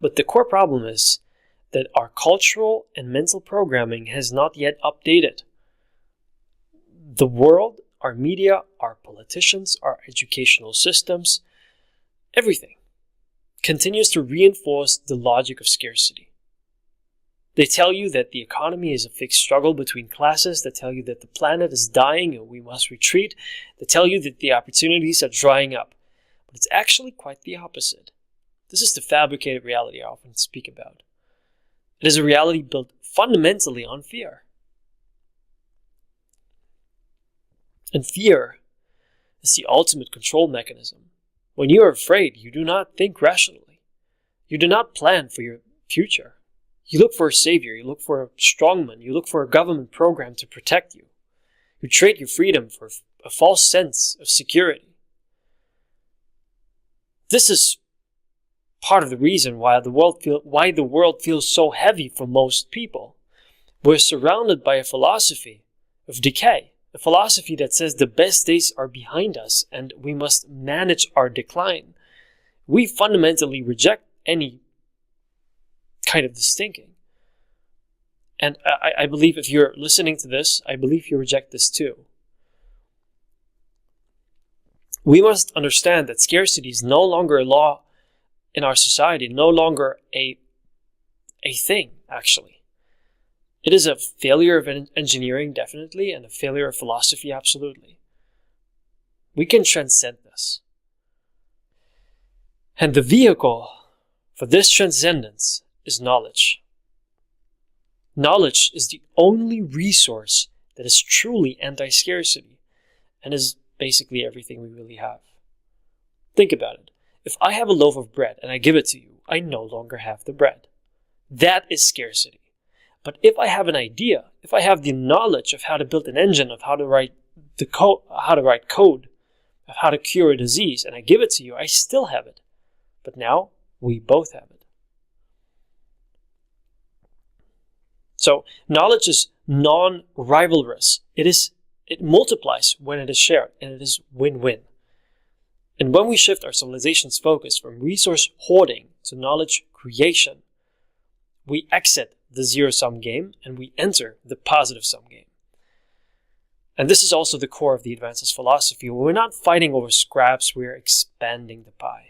But the core problem is that our cultural and mental programming has not yet updated. The world, our media, our politicians, our educational systems, everything continues to reinforce the logic of scarcity. They tell you that the economy is a fixed struggle between classes. They tell you that the planet is dying and we must retreat. They tell you that the opportunities are drying up. But it's actually quite the opposite. This is the fabricated reality I often speak about. It is a reality built fundamentally on fear. And fear is the ultimate control mechanism. When you are afraid, you do not think rationally. You do not plan for your future. You look for a savior, you look for a strongman, you look for a government program to protect you. You trade your freedom for a false sense of security. This is part of the reason why the world feels so heavy for most people. We're surrounded by a philosophy of decay, a philosophy that says the best days are behind us and we must manage our decline. We fundamentally reject any kind of this thinking. And I believe if you're listening to this, I believe you reject this too. We must understand that scarcity is no longer a law in our society, no longer a thing, actually. It is a failure of engineering, definitely, and a failure of philosophy, absolutely. We can transcend this. And the vehicle for this transcendence is knowledge. Knowledge is the only resource that is truly anti-scarcity and is basically everything we really have. Think about it. If I have a loaf of bread and I give it to you, I no longer have the bread. That is scarcity. But if I have an idea, if I have the knowledge of how to build an engine, of how to write code, of how to cure a disease, and I give it to you, I still have it. But now we both have it. So knowledge is non-rivalrous. It multiplies when it is shared, and it is win-win. And when we shift our civilization's focus from resource hoarding to knowledge creation, we exit the zero-sum game and we enter the positive-sum game. And this is also the core of the advanced philosophy. We're not fighting over scraps, we're expanding the pie.